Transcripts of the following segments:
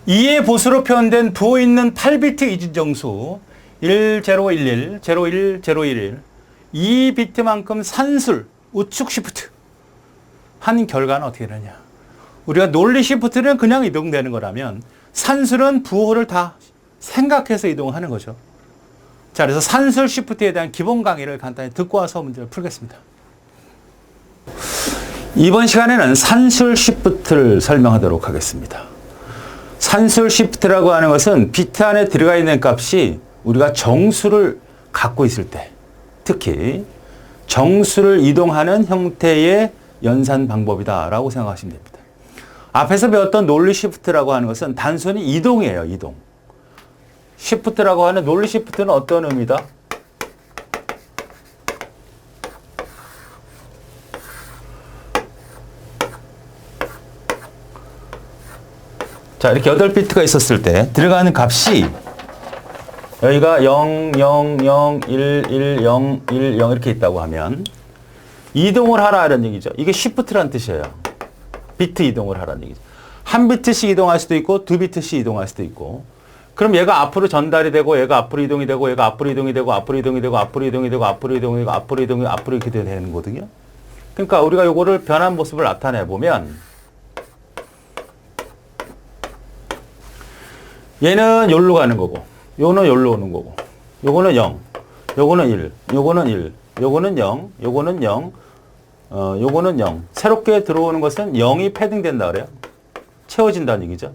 2의 보수로 표현된 부호 있는 8비트 이진정수 1011, 01, 011 이 비트만큼 산술, 우측 시프트 한 결과는 어떻게 되느냐. 우리가 논리 시프트는 그냥 이동되는 거라면 산술은 부호를 다 생각해서 이동하는 거죠. 자, 그래서 산술 시프트에 대한 기본 강의를 간단히 듣고 와서 문제를 풀겠습니다. 이번 시간에는 산술 시프트를 설명하도록 하겠습니다. 산술 시프트라고 하는 것은 비트 안에 들어가 있는 값이 우리가 정수를 갖고 있을 때, 특히 정수를 이동하는 형태의 연산 방법이다라고 생각하시면 됩니다. 앞에서 배웠던 논리 시프트라고 하는 것은 단순히 이동이에요, 이동. 시프트라고 하는 논리 시프트는 어떤 의미다? 자, 이렇게 8비트가 있었을 때 들어가는 값이 여기가 0, 0, 0, 1, 1, 0, 1, 0 이렇게 있다고 하면 이동을 하라 이런 얘기죠. 이게 시프트란 뜻이에요. 비트 이동을 하라는 얘기죠. 한 비트씩 이동할 수도 있고 두 비트씩 이동할 수도 있고 그럼 얘가 앞으로 전달이 되고 얘가 앞으로 이동이 되고 얘가 앞으로 이동이 되고 앞으로 이동이 되고 앞으로 이동이 되고 앞으로 이동이 되고 앞으로 이동이 되고 앞으로 이렇게 되는 거거든요. 그러니까 우리가 요거를 변한 모습을 나타내 보면 얘는 여기로 가는 거고 요거는 여기로 오는 거고 요거는 0, 요거는 1, 요거는 1, 요거는 0, 요거는 0, 요거는 0. 새롭게 들어오는 것은 0이 패딩된다 그래요. 채워진다는 얘기죠.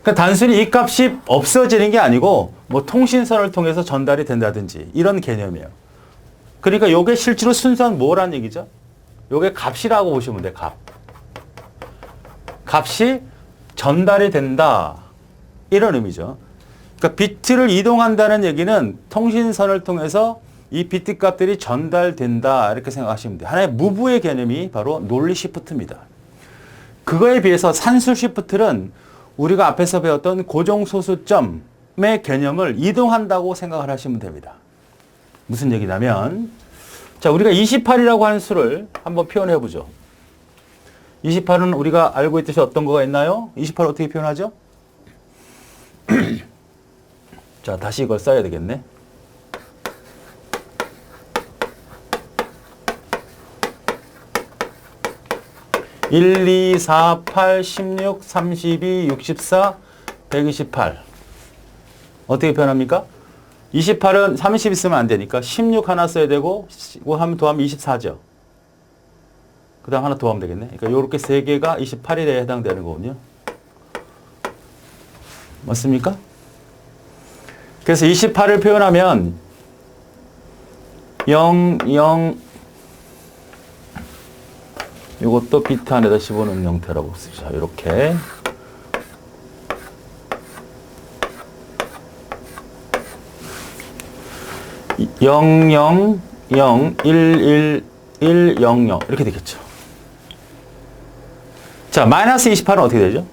그러니까 단순히 이 값이 없어지는 게 아니고 뭐 통신선을 통해서 전달이 된다든지 이런 개념이에요. 그러니까 요게 실제로 순수한 뭐란 얘기죠? 요게 값이라고 보시면 돼요. 값. 값이 전달이 된다. 이런 의미죠. 그러니까 비트를 이동한다는 얘기는 통신선을 통해서 이 비트 값들이 전달된다. 이렇게 생각하시면 돼요. 하나의 무브의 개념이 바로 논리 시프트입니다. 그거에 비해서 산술 시프트는 우리가 앞에서 배웠던 고정소수점의 개념을 이동한다고 생각을 하시면 됩니다. 무슨 얘기냐면 자, 우리가 28이라고 하는 수를 한번 표현해 보죠. 28은 우리가 알고 있듯이 어떤 거가 있나요? 28 어떻게 표현하죠? 자, 다시 이걸 써야 되겠네. (1, 2, 4, 8, 16, 32, 64, 128) 어떻게 표현합니까? 28은 30 있으면 안 되니까 16 하나 써야 되고 이거 하면 더하면 24죠. 그 다음 하나 더 하면 되겠네. 그러니까 요렇게 3개가 28일에 해당되는 거군요. 맞습니까? 그래서 28을 표현하면 0, 0 이것도 비트 안에다 집어넣는 형태라고 쓰죠. 이렇게. (0, 0, 0, 1, 1, 1, 0, 0) 이렇게 되겠죠. 자, 마이너스 28은 어떻게 되죠?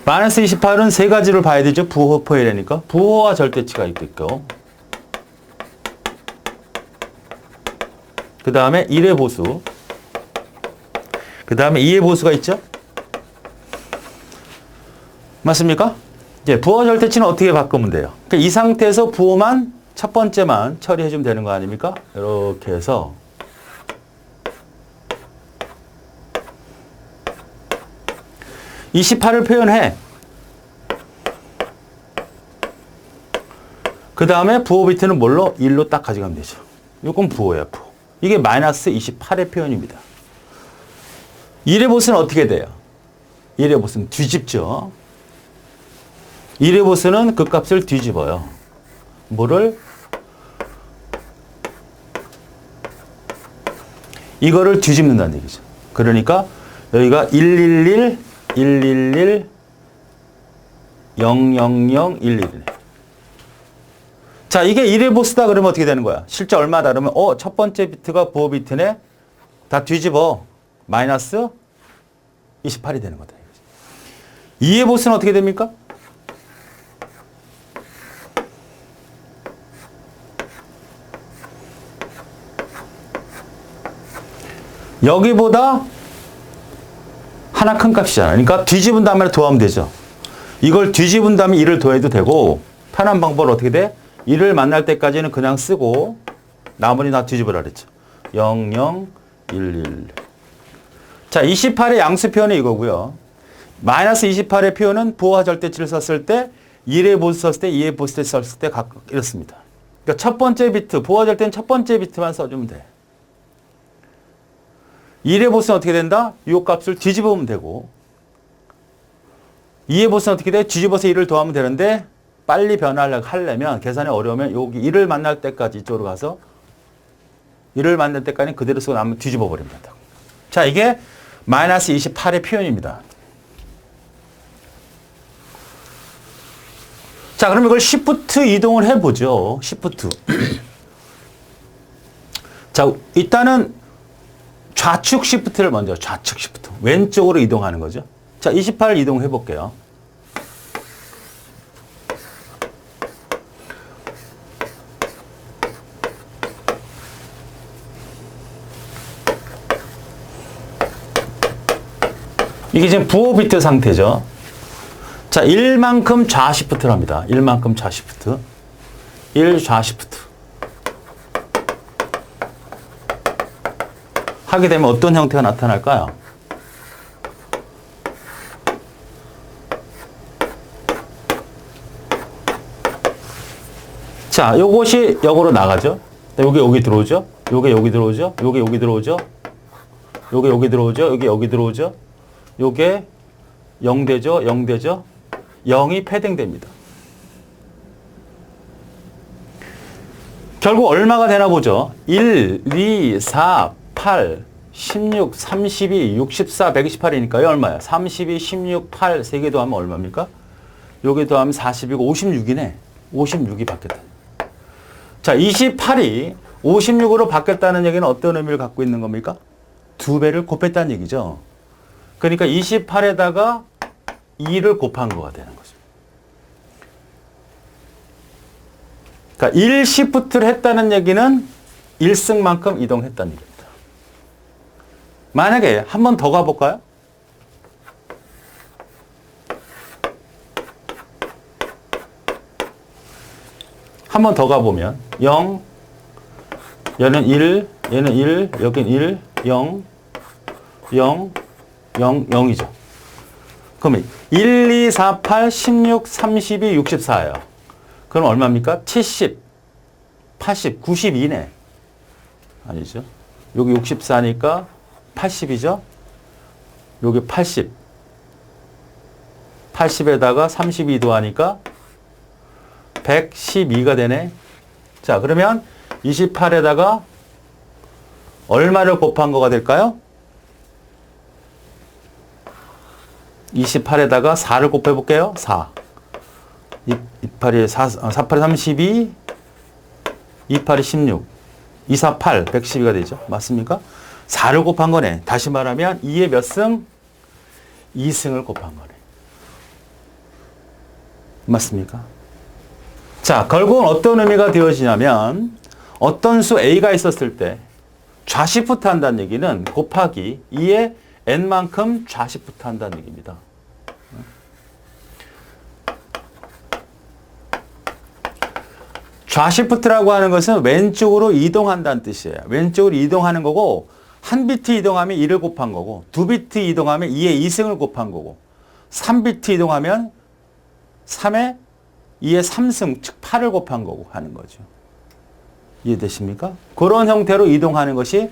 마이너스 28은 세 가지를 봐야 되죠. 부호 포일이니까. 부호와 절대치가 있고, 그 다음에 1의 보수, 그 다음에 2의 보수가 있죠. 맞습니까? 이제 부호 절대치는 어떻게 바꾸면 돼요? 그러니까 이 상태에서 부호만 첫 번째만 처리해주면 되는 거 아닙니까? 이렇게 해서 (28을) 표현해. 그 다음에 부호 비트는 뭘로? 1로 딱 가져가면 되죠. 이건 부호예요, 부호. 이게 마이너스 28의 표현입니다. 1의 보수는 어떻게 돼요? 1의 보수는 뒤집죠. 1의 보수는 그 값을 뒤집어요. 뭐를? 이거를 뒤집는다는 얘기죠. 그러니까 여기가 111, 111, 000, 111. 자, 이게 1의 보수다 그러면 어떻게 되는 거야? 실제 얼마다 그러면 첫 번째 비트가 부호 비트네. 다 뒤집어. 마이너스 28이 되는 거다. 2의 보수는 어떻게 됩니까? 여기보다 하나 큰 값이잖아. 그러니까 뒤집은 다음에 더하면 되죠. 이걸 뒤집은 다음에 1을 더해도 되고 편한 방법은 어떻게 돼? 1을 만날 때까지는 그냥 쓰고 나머지 다 뒤집으라 그랬죠. 0, 0, 1, 1. 자, 28의 양수 표현은 이거고요. 마이너스 28의 표현은 부호화 절대치를 썼을 때 1의 보수 썼을 때 2의 보수 썼을 때 각각 이렇습니다. 그러니까 첫 번째 비트, 부호화 절대는 첫 번째 비트만 써주면 돼. 1의 보수는 어떻게 된다? 이 값을 뒤집으면 되고 2의 보수는 어떻게 돼? 뒤집어서 1을 더하면 되는데 빨리 변화하려면 계산이 어려우면 여기 1을 만날 때까지 이쪽으로 가서 1을 만날 때까지 그대로 쓰고 나면 뒤집어 버립니다. 자, 이게 마이너스 28의 표현입니다. 자, 그럼 이걸 시프트 이동을 해보죠. 시프트. 자, 일단은 좌측 시프트를 먼저, 좌측 시프트. 왼쪽으로 이동하는 거죠. 자, 28을 이동해 볼게요. 이게 지금 부호 비트 상태죠. 자, 1만큼 좌시프트를 합니다. 1만큼 좌시프트. 1 좌시프트. 하게 되면 어떤 형태가 나타날까요? 자, 요것이 역으로 나가죠. 요게 여기 들어오죠. 요게 여기 들어오죠. 요게 여기 들어오죠. 요게 여기 들어오죠. 요게 여기 들어오죠. 요게 0 되죠. 0 되죠. 0이 패딩됩니다. 결국 얼마가 되나 보죠. 1, 2, 4, 8, 16, 32, 64, 128이니까요. 얼마야? 32, 16, 8, 3개 더하면 얼마입니까? 여기 더하면 40이고 56이네. 56이 바뀌었다. 자, 28이 56으로 바뀌었다는 얘기는 어떤 의미를 갖고 있는 겁니까? 2배를 곱했다는 얘기죠. 그러니까 28에다가 2를 곱한 거가 되는 거죠. 그러니까 1 시프트를 했다는 얘기는 1승만큼 이동했다는 얘기입니다. 만약에 한 번 더 가볼까요? 한 번 더 가보면 0, 얘는 1, 얘는 1, 여긴 1, 0, 0, 0, 0이죠. 그러면 1, 2, 4, 8, 16, 32, 64예요. 그럼 얼마입니까? 70, 80, 92네. 아니죠. 여기 64니까 80이죠. 여기 80. 80에다가 32 더하니까 112가 되네. 자, 그러면 28에다가 얼마를 곱한 거가 될까요? 28에다가 4를 곱해 볼게요. 4. 28이 4, 48이 32, 28이 16, 248, 112가 되죠. 맞습니까? 4를 곱한 거네. 다시 말하면 2의 몇 승? 2승을 곱한 거네. 맞습니까? 자, 결국은 어떤 의미가 되어지냐면 어떤 수 A가 있었을 때 좌시프트 한다는 얘기는 곱하기 2의 n만큼 좌시프트 한다는 얘기입니다. 좌시프트라고 하는 것은 왼쪽으로 이동한다는 뜻이에요. 왼쪽으로 이동하는 거고 한 비트 이동하면 2를 곱한 거고 두 비트 이동하면 2의 2승을 곱한 거고 3비트 이동하면 3의 2의 3승, 즉 8을 곱한 거고 하는 거죠. 이해되십니까? 그런 형태로 이동하는 것이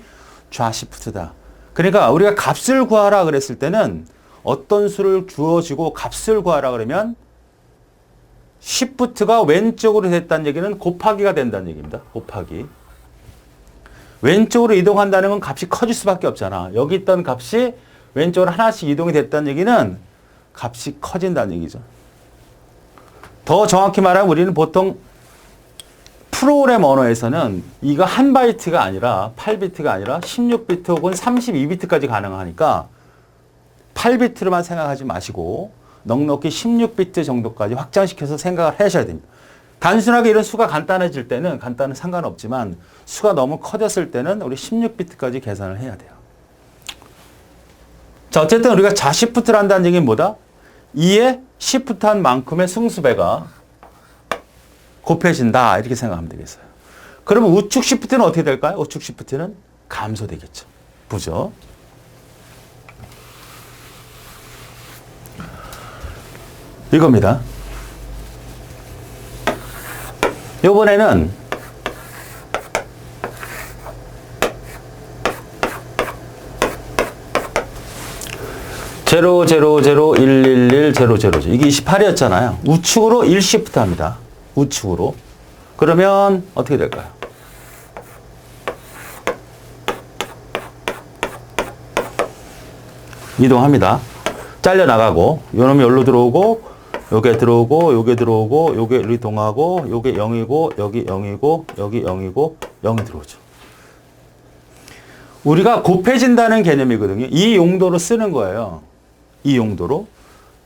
좌시프트다. 그러니까 우리가 값을 구하라 그랬을 때는 어떤 수를 주어지고 값을 구하라 그러면 시프트가 왼쪽으로 됐다는 얘기는 곱하기가 된다는 얘기입니다. 곱하기. 왼쪽으로 이동한다는 건 값이 커질 수밖에 없잖아. 여기 있던 값이 왼쪽으로 하나씩 이동이 됐다는 얘기는 값이 커진다는 얘기죠. 더 정확히 말하면 우리는 보통 프로그램 언어에서는 이거 한 바이트가 아니라 8비트가 아니라 16비트 혹은 32비트까지 가능하니까 8비트로만 생각하지 마시고 넉넉히 16비트 정도까지 확장시켜서 생각을 하셔야 됩니다. 단순하게 이런 수가 간단해질 때는 간단은 상관없지만 수가 너무 커졌을 때는 우리 16비트까지 계산을 해야 돼요. 자, 어쨌든 우리가 좌시프트를 한다는 얘기는 뭐다? 2에 시프트한 만큼의 승수배가 곱해진다. 이렇게 생각하면 되겠어요. 그러면 우측 시프트는 어떻게 될까요? 우측 시프트는 감소되겠죠. 보죠. 이겁니다. 이번에는 제로, 제로, 제로, 111, 제로, 제로. 이게 28이었잖아요. 우측으로 1시프트 합니다. 우측으로. 그러면 어떻게 될까요? 이동합니다. 잘려나가고, 요 놈이 여기로 들어오고, 요게 들어오고, 요게 들어오고, 요게 이동하고, 요게 0이고, 여기 0이고, 여기 0이고, 0이 들어오죠. 우리가 곱해진다는 개념이거든요. 이 용도로 쓰는 거예요. 이 용도로.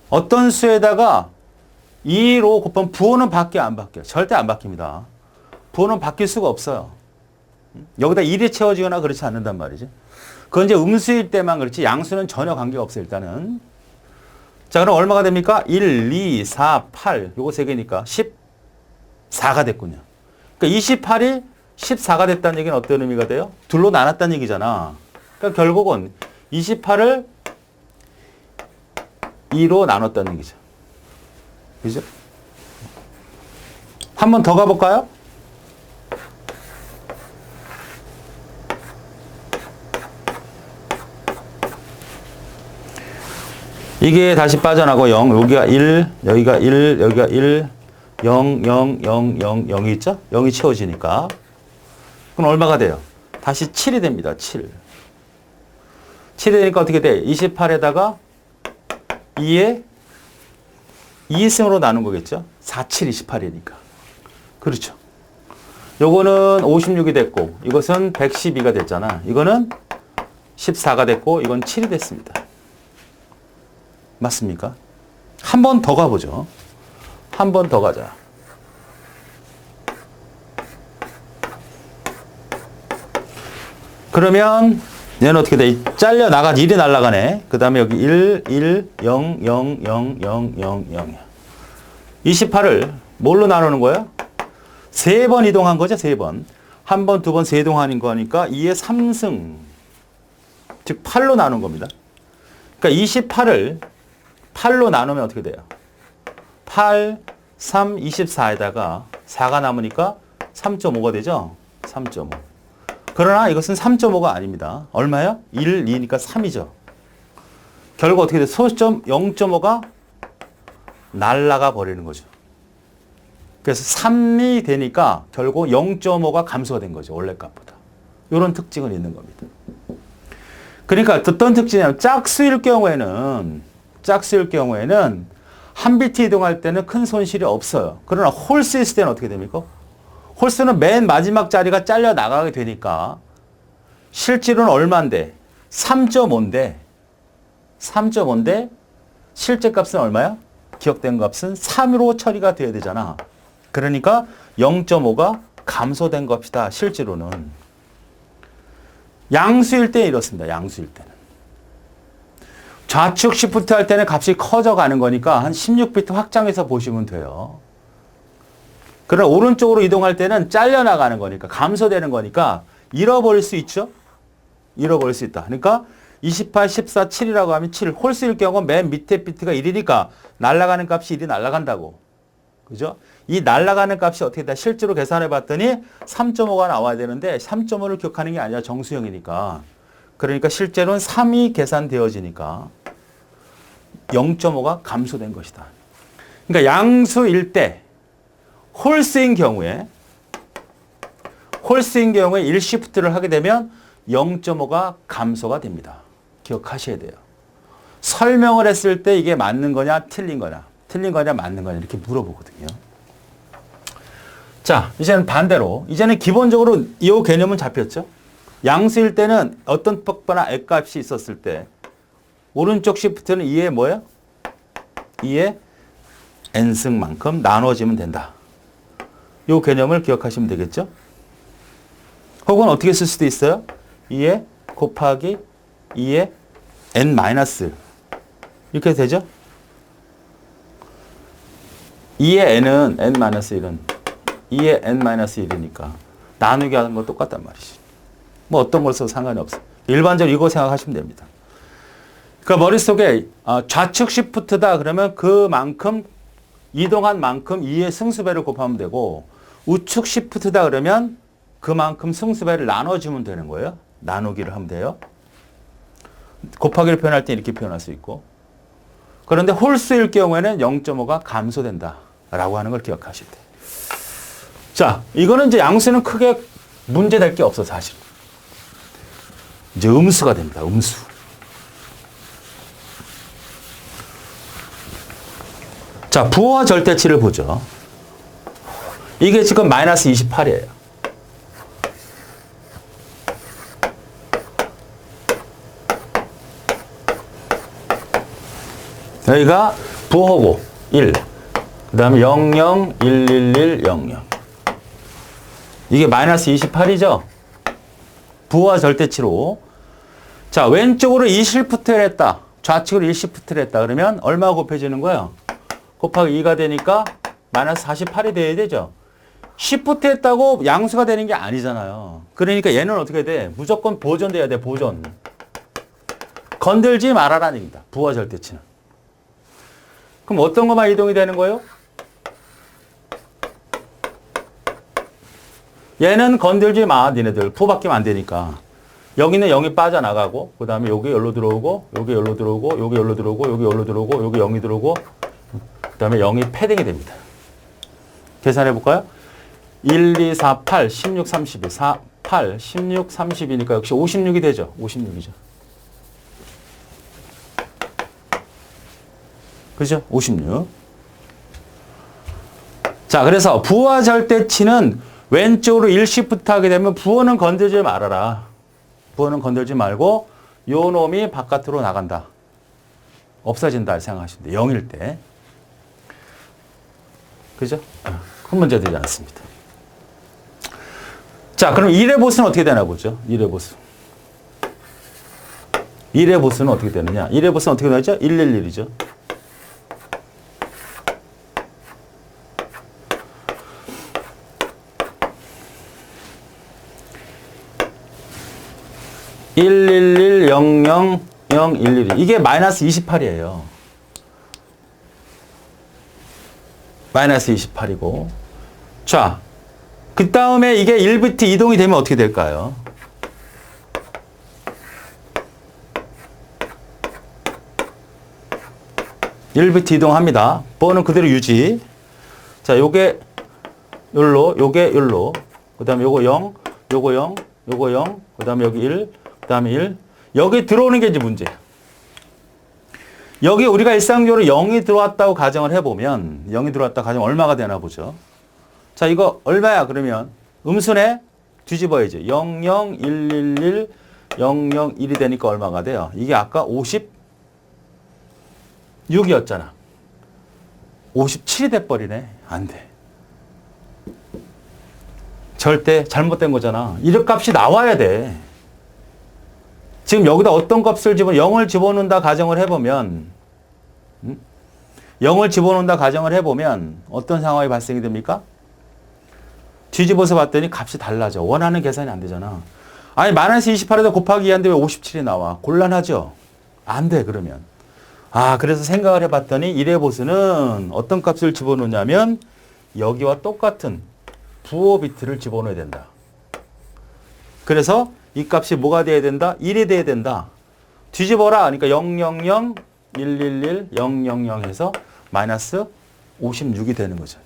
어떤 수에다가 2로 곱하면 부호는 바뀌어요, 안 바뀌어요? 절대 안 바뀝니다. 부호는 바뀔 수가 없어요. 여기다 1이 채워지거나 그렇지 않는단 말이죠. 그건 이제 음수일 때만 그렇지 양수는 전혀 관계가 없어요, 일단은. 자, 그럼 얼마가 됩니까? 1, 2, 4, 8. 요거 3개니까 14가 됐군요. 그러니까 28이 14가 됐다는 얘기는 어떤 의미가 돼요? 둘로 나눴다는 얘기잖아. 그러니까 결국은 28을 2로 나눴다는 얘기죠. 그죠? 한 번 더 가볼까요? 이게 다시 빠져나고 0, 여기가 1, 여기가 1, 여기가 1, 0, 0, 0, 0, 0이 있죠? 0이 채워지니까. 그럼 얼마가 돼요? 다시 7이 됩니다. 7. 7이 되니까 어떻게 돼? 28에다가 2에 2승으로 나눈 거겠죠? 4, 7, 28이니까. 그렇죠. 요거는 56이 됐고, 이것은 112가 됐잖아. 이거는 14가 됐고, 이건 7이 됐습니다. 맞습니까? 한 번 더 가보죠. 한 번 더 가자. 그러면 얘는 어떻게 돼? 잘려나가 1이 날아가네. 그 다음에 여기 1, 1, 0, 0, 0, 0, 0, 0. 28을 뭘로 나누는 거야? 3번 이동한 거죠, 3번. 한 번, 두 번, 세 동안인 거니까 2의 3승. 즉, 8로 나눈 겁니다. 그러니까 28을 8로 나누면 어떻게 돼요? 8, 3, 24에다가 4가 남으니까 3.5가 되죠? 3.5. 그러나 이것은 3.5가 아닙니다. 얼마요? 1, 2니까 3이죠. 결국 어떻게 돼요? 소점 0.5가 날아가 버리는 거죠. 그래서 3이 되니까 결국 0.5가 감소가 된 거죠. 원래 값보다. 이런 특징은 있는 겁니다. 그러니까 어떤 특징이냐면 짝수일 경우에는 한 비트 이동할 때는 큰 손실이 없어요. 그러나 홀수 있을 때는 어떻게 됩니까? 홀수는 맨 마지막 자리가 잘려 나가게 되니까 실질은 얼마인데? 3.5인데 실제 값은 얼마야? 기억된 값은 3으로 처리가 돼야 되잖아. 그러니까 0.5가 감소된 것이다. 실제로는. 양수일 때 이렇습니다. 양수일 때는. 좌측 시프트 할 때는 값이 커져가는 거니까 한 16비트 확장해서 보시면 돼요. 그러나 오른쪽으로 이동할 때는 잘려나가는 거니까 감소되는 거니까 잃어버릴 수 있죠. 잃어버릴 수 있다. 그러니까 28, 14, 7이라고 하면 7. 홀수일 경우 맨 밑에 비트가 1이니까 날아가는 값이 1이 날아간다고. 그죠? 이 날아가는 값이 어떻게 돼? 실제로 계산해 봤더니 3.5가 나와야 되는데 3.5를 기억하는 게 아니라 정수형이니까. 그러니까 실제로는 3이 계산되어지니까 0.5가 감소된 것이다. 그러니까 양수일 때 홀수인 경우에 1시프트를 하게 되면 0.5가 감소가 됩니다. 기억하셔야 돼요. 설명을 했을 때 이게 맞는 거냐 틀린 거냐 맞는 거냐 이렇게 물어보거든요. 자, 이제는 반대로 이제는 기본적으로 이 개념은 잡혔죠. 양수일 때는 어떤 퍽바나 액값이 있었을 때 오른쪽 시프트는 2의 뭐예요? 2의 n승만큼 나눠지면 된다. 이 개념을 기억하시면 되겠죠? 혹은 어떻게 쓸 수도 있어요? 2의 곱하기 2의 n 마이너스 이렇게 되죠? 2의 n은 n 마이너스 1은 2의 n 마이너스 1이니까 나누기 하는 건 똑같단 말이지. 뭐 어떤 걸 써도 상관이 없어. 일반적으로 이거 생각하시면 됩니다. 그러니까 머릿속에 좌측 시프트다 그러면 그만큼 이동한 만큼 2의 승수배를 곱하면 되고 우측 시프트다 그러면 그만큼 승수배를 나눠주면 되는 거예요. 나누기를 하면 돼요. 곱하기를 표현할 때 이렇게 표현할 수 있고 그런데 홀수일 경우에는 0.5가 감소된다 라고 하는 걸 기억하실 때. 자, 이거는 이제 양수는 크게 문제될 게 없어 사실. 이제 음수가 됩니다. 음수. 자, 부호와 절대치를 보죠. 이게 지금 마이너스 28이에요. 여기가 부호고 1. 그 다음에 00, 111, 00. 이게 마이너스 28이죠? 부호와 절대치로. 자, 왼쪽으로 2시프트를 했다. 좌측으로 1시프트를 했다. 그러면 얼마 곱해지는 거예요? 곱하기 2가 되니까 마이너스 48이 돼야 되죠? 시프트 했다고 양수가 되는 게 아니잖아요. 그러니까 얘는 어떻게 돼? 무조건 보존돼야 돼, 보존. 건들지 말아라는 얘기다. 부호와 절대치는. 그럼 어떤 것만 이동이 되는 거예요? 얘는 건들지 마, 니네들. 부 바뀌면 안 되니까. 여기는 0이 빠져나가고, 그 다음에 여기 열로 들어오고, 여기 열로 들어오고, 여기 열로 들어오고, 여기 열로 들어오고, 여기 0이 들어오고, 그 다음에 0이 패딩이 됩니다. 계산해 볼까요? 1, 2, 4, 8, 16, 32. 4, 8, 16, 32니까 역시 56이 되죠. 56이죠. 그죠? 56. 자, 그래서 부호와 절대치는 왼쪽으로 1시프트 하게 되면 부호는 건들지 말아라. 부호는 건들지 말고 요 놈이 바깥으로 나간다. 없어진다 생각하시면 돼요. 0일 때. 그죠? 큰 문제 되지 않습니다. 자, 그럼 1의 보수는 어떻게 되나 보죠? 1의 보수. 1의 보수는 어떻게 되느냐? 1의 보수는 어떻게 되죠? 111이죠. (111) 00 011 이게 마이너스 28이에요. 마이너스 28이고. 자, 그 다음에 이게 1비트 이동이 되면 어떻게 될까요? (1비트) 이동합니다. 번호는 그대로 유지. 자, 요게 요로, 요게 요로. 그 다음에 요거 0, 요거 0, 요거 0, 그 다음에 여기 1, 그 다음에 1. 여기 들어오는 게 이제 문제예요. 여기 우리가 일상적으로 0이 들어왔다고 가정을 해보면 0이 들어왔다고 가정하면 얼마가 되나 보죠. 자, 이거 얼마야? 그러면 음수네? 뒤집어야지. 00, 111, 00, 1이 되니까 얼마가 돼요? 이게 아까 56이었잖아. 57이 돼버리네. 안 돼. 절대 잘못된 거잖아. 이 값이 나와야 돼. 지금 여기다 어떤 값을 0을 집어넣는다 가정을 해보면 0을 집어넣는다 가정을 해보면 어떤 상황이 발생이 됩니까? 뒤집어서 봤더니 값이 달라져. 원하는 계산이 안 되잖아. 아니 마이너스 28에다 곱하기 2한데 왜 57이 나와? 곤란하죠? 안 돼 그러면. 아, 그래서 생각을 해봤더니 1의 보수는 어떤 값을 집어넣냐면 여기와 똑같은 부호 비트를 집어넣어야 된다. 그래서 이 값이 뭐가 돼야 된다? 1이 돼야 된다. 뒤집어라. 그러니까 000, 111, 000 해서 마이너스 56이 되는 거죠.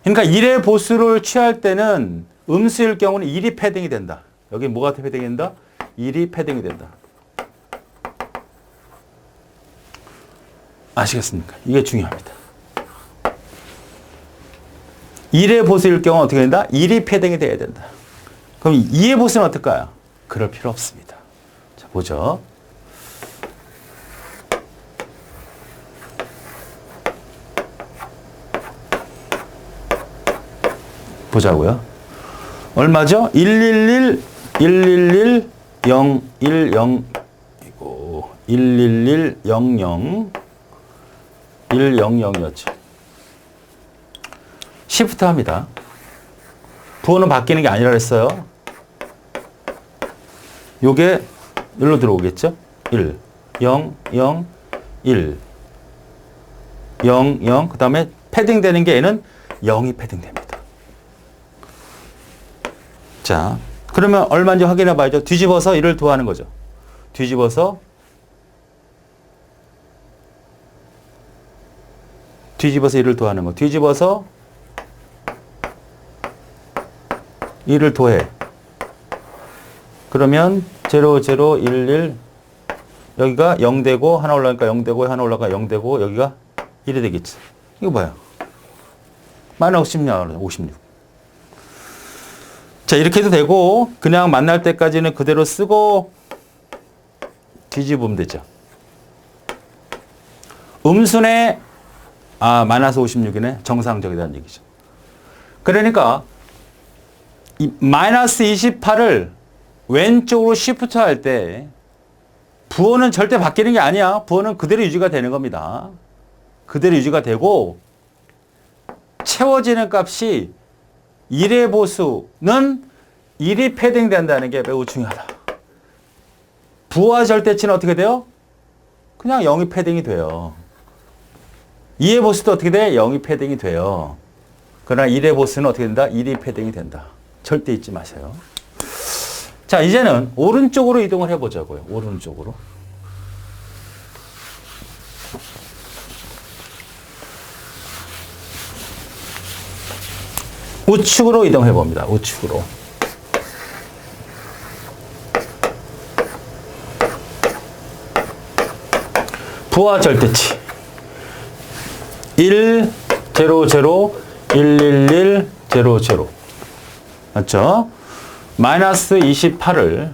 그러니까 1의 보수를 취할 때는 음수일 경우는 1이 패딩이 된다. 여기 뭐가 패딩이 된다? 1이 패딩이 된다. 아시겠습니까? 이게 중요합니다. 1의 보수일 경우는 어떻게 된다? 1이 패딩이 돼야 된다. 그럼 2의 보수는 어떨까요? 그럴 필요 없습니다. 자, 보죠. 보자고요. 얼마죠? 111, 111, 010, 이고 111, 00, 100이었죠. 시프트 합니다. 부호는 바뀌는 게 아니라 그랬어요. 요게 일로 들어오겠죠? 1, 0, 0, 1, 0, 0. 그 다음에 패딩 되는 게 얘는 0이 패딩 됩니다. 자, 그러면 얼마인지 확인해 봐야죠. 뒤집어서 1을 더하는 거죠. 뒤집어서 1을 더하는 거. 뒤집어서 1을 더해. 그러면 0, 0, 1, 1. 여기가 0 되고 하나 올라가니까 0 되고 하나 올라가 0 되고 여기가 1이 되겠지. 이거 봐요. 마이너스 16, 56. 자, 이렇게 해도 되고 그냥 만날 때까지는 그대로 쓰고 뒤집으면 되죠. 음순에 마이너스 56이네. 정상적이라는 얘기죠. 그러니까 이 마이너스 28을 왼쪽으로 시프트 할 때 부호는 절대 바뀌는 게 아니야. 부호는 그대로 유지가 되는 겁니다. 그대로 유지가 되고 채워지는 값이 1의 보수는 1이 패딩된다는 게 매우 중요하다. 부호와 절대치는 어떻게 돼요? 그냥 0이 패딩이 돼요. 2의 보수도 어떻게 돼? 0이 패딩이 돼요. 그러나 1의 보수는 어떻게 된다? 1이 패딩이 된다. 절대 잊지 마세요. 자, 이제는 오른쪽으로 이동을 해보자고요. 오른쪽으로. 우측으로 이동해 봅니다. 우측으로. 부하 절대치. 1, 0, 0, 1, 1, 1, 0, 0. 맞죠? 마이너스 28을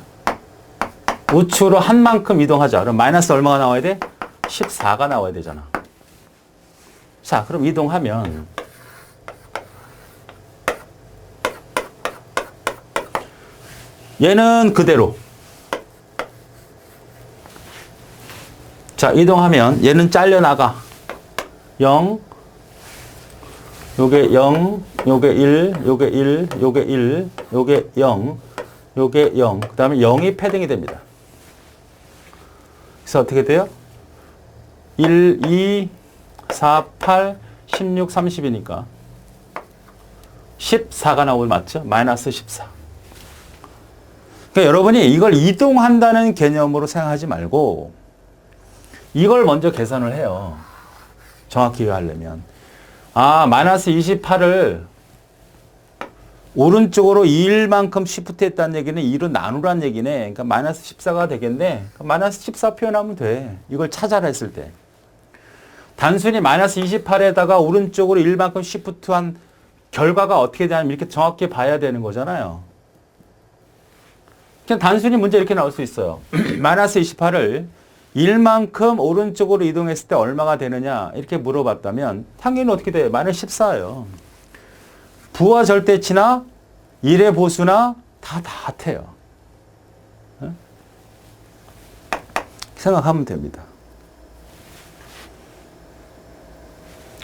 우측으로 한 만큼 이동하자. 그럼 마이너스 얼마가 나와야 돼? 14가 나와야 되잖아. 자, 그럼 이동하면 얘는 그대로. 자, 이동하면 얘는 잘려나가. 0, 요게 0, 요게 1, 요게 1, 요게 1, 요게 0, 요게 0. 그 다음에 0이 패딩이 됩니다. 그래서 어떻게 돼요? 1, 2, 4, 8, 16, 30이니까 14가 나오면 맞죠? 마이너스 14. 그러니까 여러분이 이걸 이동한다는 개념으로 생각하지 말고 이걸 먼저 계산을 해요. 정확히 하려면. 마이너스 28을 오른쪽으로 2일만큼 시프트 했다는 얘기는 2로 나누라는 얘기네. 그러니까 마이너스 14가 되겠네. 마이너스 14 표현하면 돼. 이걸 찾아라 했을 때. 단순히 마이너스 28에다가 오른쪽으로 1만큼 시프트한 결과가 어떻게 되냐면 이렇게 정확히 봐야 되는 거잖아요. 그냥 단순히 문제 이렇게 나올 수 있어요. 마이너스 28을 1만큼 오른쪽으로 이동했을 때 얼마가 되느냐 이렇게 물어봤다면 당연히 어떻게 돼요? 마이너스 14예요. 부하 절대치나 1의 보수나 다 같아요. 생각하면 됩니다.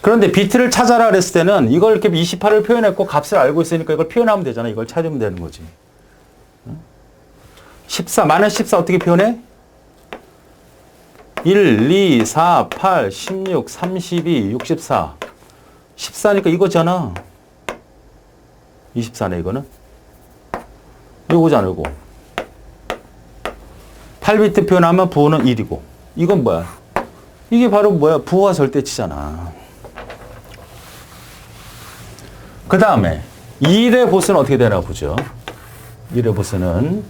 그런데 비트를 찾아라 그랬을 때는 이걸 이렇게 28을 표현했고 값을 알고 있으니까 이걸 표현하면 되잖아. 이걸 찾으면 되는 거지. 14, 마이너스 14 어떻게 표현해? 1, 2, 4, 8, 16, 32, 64. 14니까 이거잖아. 24네, 이거는. 이거잖아, 이거. 8비트 표현하면 부호는 1이고. 이건 뭐야? 이게 바로 뭐야? 부호와 절대치잖아. 그 다음에 1의 보수는 어떻게 되나 보죠. 1의 보수는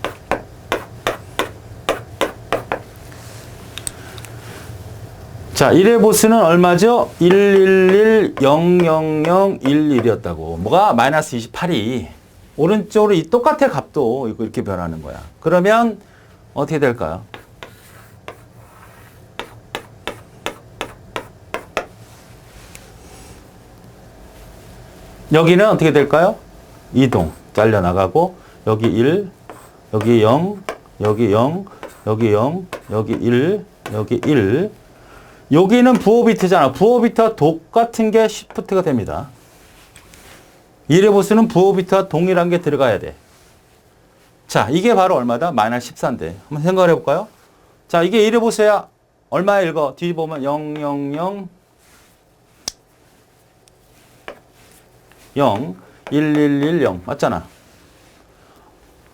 자, 1의 보수는 얼마죠? 111,000,11이었다고. 뭐가? 마이너스 28이 오른쪽으로 이 똑같은 값도 이렇게 변하는 거야. 그러면 어떻게 될까요? 여기는 어떻게 될까요? 이동. 잘려나가고 여기 1, 여기 0, 여기 0, 여기 0, 여기 1, 여기 1. 여기는 부호 비트잖아. 부호 비트와 똑같은 게 시프트가 됩니다. 1의 보수는 부호 비트와 동일한 게 들어가야 돼. 자, 이게 바로 얼마다? 마이너스 14인데. 한번 생각을 해볼까요? 자, 이게 1의 보수야. 얼마야 읽어? 뒤집어보면 0, 0, 0, 0, 1, 1, 1, 0. 맞잖아.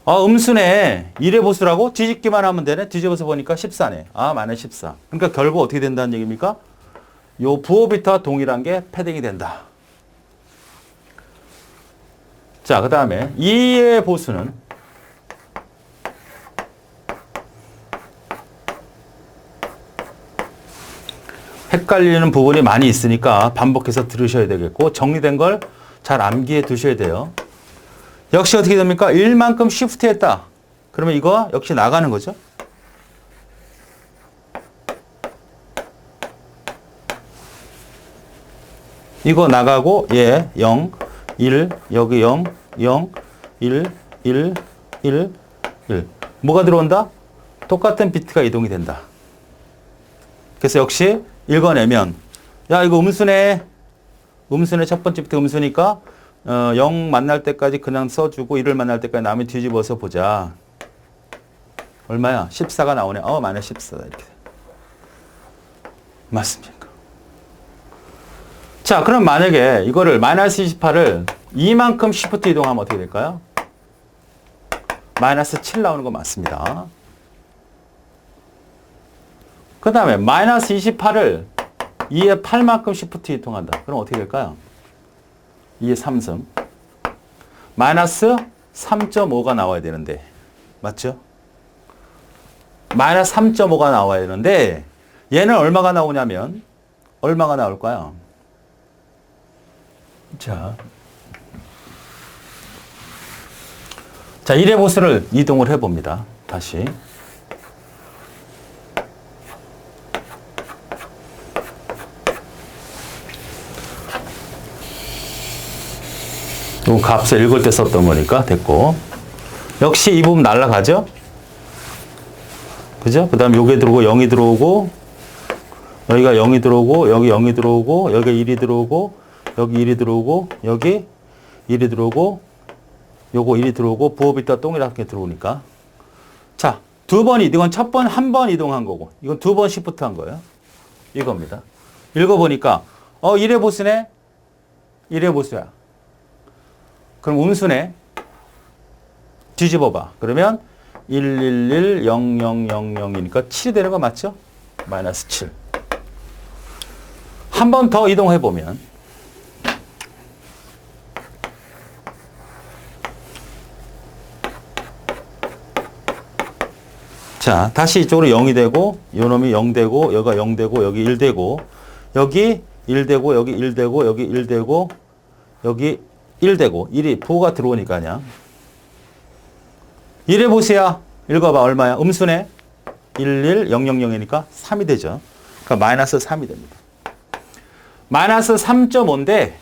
음수네. 1의 보수라고? 뒤집기만 하면 되네. 뒤집어서 보니까 14네. 마이너스 14. 그러니까 결국 어떻게 된다는 얘기입니까? 요 부호 비트와 동일한 게 패딩이 된다. 자, 그 다음에 2의 보수는 헷갈리는 부분이 많이 있으니까 반복해서 들으셔야 되겠고 정리된 걸 잘 암기해 두셔야 돼요. 역시 어떻게 됩니까? 1만큼 시프트했다. 그러면 이거 역시 나가는 거죠. 이거 나가고 얘 0, 1, 여기 0, 0, 1, 1, 1, 1. 뭐가 들어온다? 똑같은 비트가 이동이 된다. 그래서 역시 읽어내면 야 이거 음수네. 음수네 첫 번째 비트 음수니까 0 만날 때까지 그냥 써주고 1을 만날 때까지 남이 뒤집어서 보자. 얼마야? 14가 나오네. 마이너스 14다. 이렇게. 맞습니까? 자, 그럼 만약에 이거를 마이너스 28을 이만큼 시프트 이동하면 어떻게 될까요? 마이너스 7 나오는 거 맞습니다. 그 다음에 마이너스 28을 2의 8만큼 시프트 이동한다. 그럼 어떻게 될까요? 2의 3승. 마이너스 3.5가 나와야 되는데. 맞죠? 마이너스 3.5가 나와야 되는데 얘는 얼마가 나오냐면 얼마가 나올까요? 자, 1의 보수를 이동을 해봅니다. 다시. 이 값을 읽을 때 썼던 거니까 됐고. 역시 이 부분 날아가죠? 그죠? 그 다음 요게 들어오고 0이 들어오고 여기가 0이 들어오고 여기 0이 들어오고 여기 1이 들어오고 여기 1이 들어오고 여기 1이 들어오고 요거 1이 들어오고 부호 비트가 동일하게 들어오니까 자, 두 번 이동은 한 번 이동한 거고 이건 두 번 시프트 한 거예요. 이겁니다. 읽어보니까 1의 보수네. 1의 보수야. 그럼 음수네. 뒤집어봐. 그러면 111 0000이니까 7이 되는 거 맞죠? 마이너스 7. 한 번 더 이동해보면 자, 다시 이쪽으로 0이 되고 요 놈이 0 되고 여기가 0 되고 여기 1 되고 여기 1 되고 여기 1 되고 여기 1 되고 여기 1 되고 1이 부호가 들어오니까 그냥 1의 보수야. 읽어봐. 얼마야? 음수네. 11000이니까 3이 되죠. 그러니까 마이너스 3이 됩니다. 마이너스 3.5인데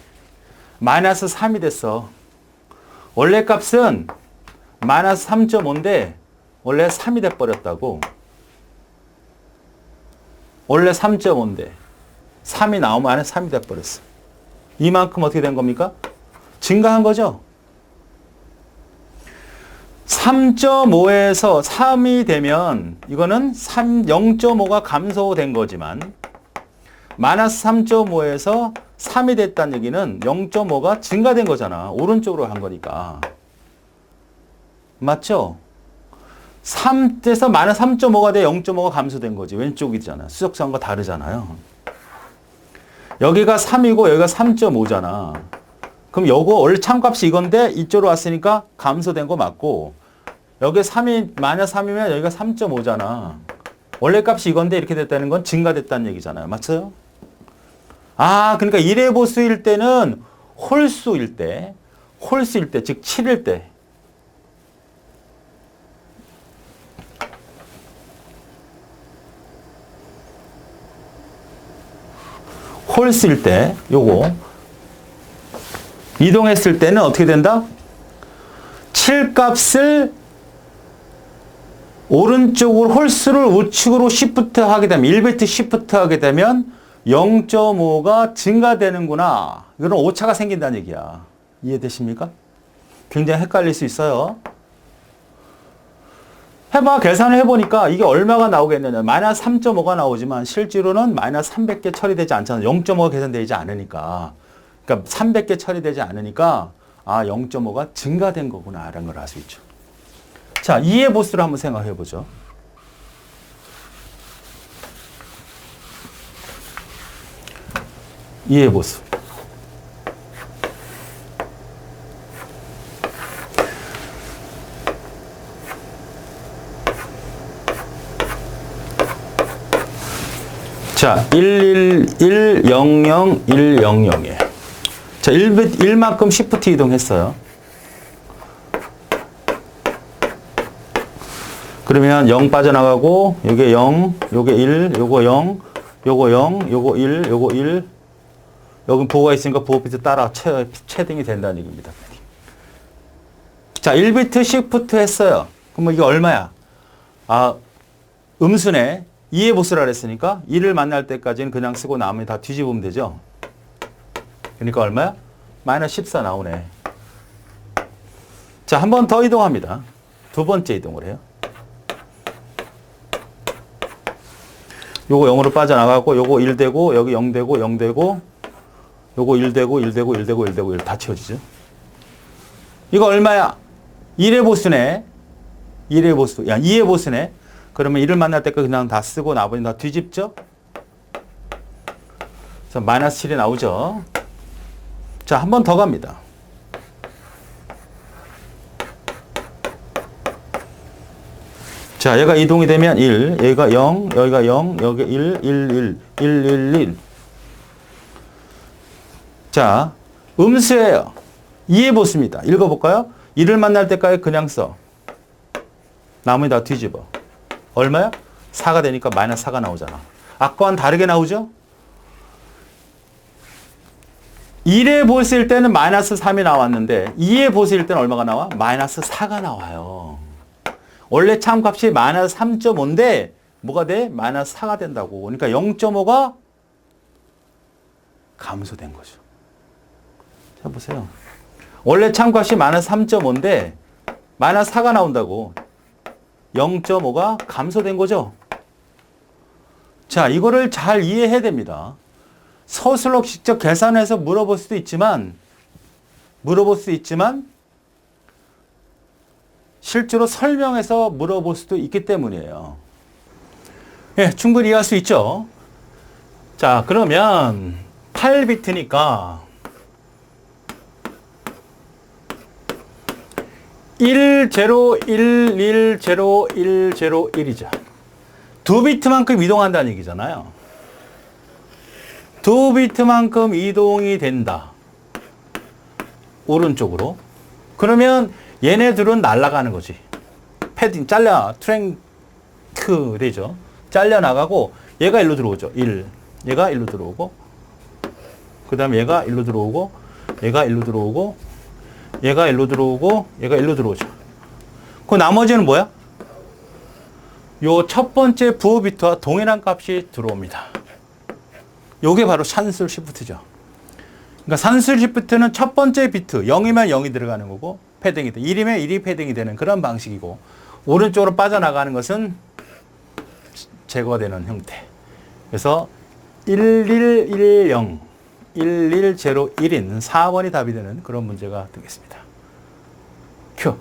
마이너스 3이 됐어. 원래 값은 마이너스 3.5인데 원래 3이 돼버렸다고. 원래 3.5인데 3이 나오면 안에 3이 돼버렸어. 이만큼 어떻게 된 겁니까? 증가한 거죠. 3.5에서 3이 되면 이거는 0.5가 감소된 거지만 마이너스 3.5에서 3이 됐다는 얘기는 0.5가 증가된 거잖아. 오른쪽으로 간 거니까. 맞죠? 3에서 마이너스 3.5가 돼 0.5가 감소된 거지. 왼쪽이잖아. 수적상과 다르잖아요. 여기가 3이고 여기가 3.5잖아. 그럼 요거 원래 참값이 이건데 이쪽으로 왔으니까 감소된 거 맞고 여기 3이 마이너스 3이면 여기가 3.5잖아. 원래 값이 이건데 이렇게 됐다는 건 증가됐다는 얘기잖아요. 맞죠? 그러니까 1의 보수일 때는 홀수일 때, 즉 7일 때 홀수일 때 요거 이동했을 때는 어떻게 된다? 7 값을 오른쪽으로 홀수를 우측으로 시프트 하게 되면 1비트 시프트 하게 되면 0.5가 증가되는구나. 이런 오차가 생긴다는 얘기야. 이해되십니까? 굉장히 헷갈릴 수 있어요. 해봐. 계산을 해보니까 이게 얼마가 나오겠느냐. 마이너스 3.5가 나오지만 실제로는 마이너스 300개 처리되지 않잖아. 0.5가 계산되지 않으니까. 그러니까 300개 처리되지 않으니까 0.5가 증가된 거구나 라는 걸 알 수 있죠. 자, 이해 보수를 한번 생각해 보죠. 이해 보수. 자, 111, 00, 100에. 자, 1만큼 시프트 이동했어요. 그러면 0 빠져나가고, 요게 0, 요게 1, 요거 0, 요거 0, 요거 1, 요거 1. 여기 부호가 있으니까 부호 비트 따라 채딩이 된다는 얘기입니다. 자, 1비트 시프트 했어요. 그럼 이게 얼마야? 음수네. 2의 보수라 그랬으니까 2를 만날 때까지는 그냥 쓰고 나머지 다 뒤집으면 되죠. 그러니까 얼마야? 마이너스 14 나오네. 자, 한 번 더 이동합니다. 두 번째 이동을 해요. 요거 0으로 빠져나가고 요거 1 되고 여기 0 되고 0 되고 요거 1 되고 1 되고 1 되고 1 되고 1 다 채워지죠. 이거 얼마야? 1의 보수네. 1의 보수. 2의 보수네. 그러면 1을 만날 때까지 그냥 다 쓰고 나머지는 다 뒤집죠? 그래서 마이너스 7이 나오죠. 자, 한 번 더 갑니다. 자, 얘가 이동이 되면 1, 얘가 0, 여기가 0, 여기 1, 1, 1, 1, 1, 1. 자, 음수예요. 이해 보수입니다. 읽어볼까요? 1을 만날 때까지 그냥 써. 나머지 다 뒤집어. 얼마야? 4가 되니까 마이너스 4가 나오잖아. 아까와는 다르게 나오죠? 1의 보수일 때는 마이너스 3이 나왔는데 2의 보수일 때는 얼마가 나와? 마이너스 4가 나와요. 원래 참값이 마이너스 3.5인데 뭐가 돼? 마이너스 4가 된다고. 그러니까 0.5가 감소된 거죠. 자, 보세요. 원래 참값이 마이너스 3.5인데 마이너스 4가 나온다고. 0.5가 감소된 거죠. 자, 이거를 잘 이해해야 됩니다. 서술로 직접 계산해서 물어볼 수도 있지만 실제로 설명해서 물어볼 수도 있기 때문이에요. 예, 충분히 이해할 수 있죠. 자, 그러면 8비트니까 1, 0, 1, 1, 0, 1, 0, 1이죠. 2비트만큼 이동한다는 얘기잖아요. 2비트만큼 이동이 된다. 오른쪽으로. 그러면 얘네들은 날아가는 거지. 패딩 트랭크 되죠. 잘려 나가고 얘가 일로 들어오죠. 1. 얘가 일로 들어오고 그 다음에 얘가 일로 들어오고 얘가 일로 들어오고 얘가 일로 들어오고 얘가 일로 들어오죠. 그 나머지는 뭐야? 요 첫 번째 부호 비트와 동일한 값이 들어옵니다. 요게 바로 산술 시프트죠. 그러니까 산술 시프트는 첫 번째 비트 0이면 0이 들어가는 거고 패딩이 돼. 1이면 1이 패딩이 되는 그런 방식이고 오른쪽으로 빠져나가는 것은 제거되는 형태. 그래서 1110 1101인 4번이 답이 되는 그런 문제가 되겠습니다. 큐.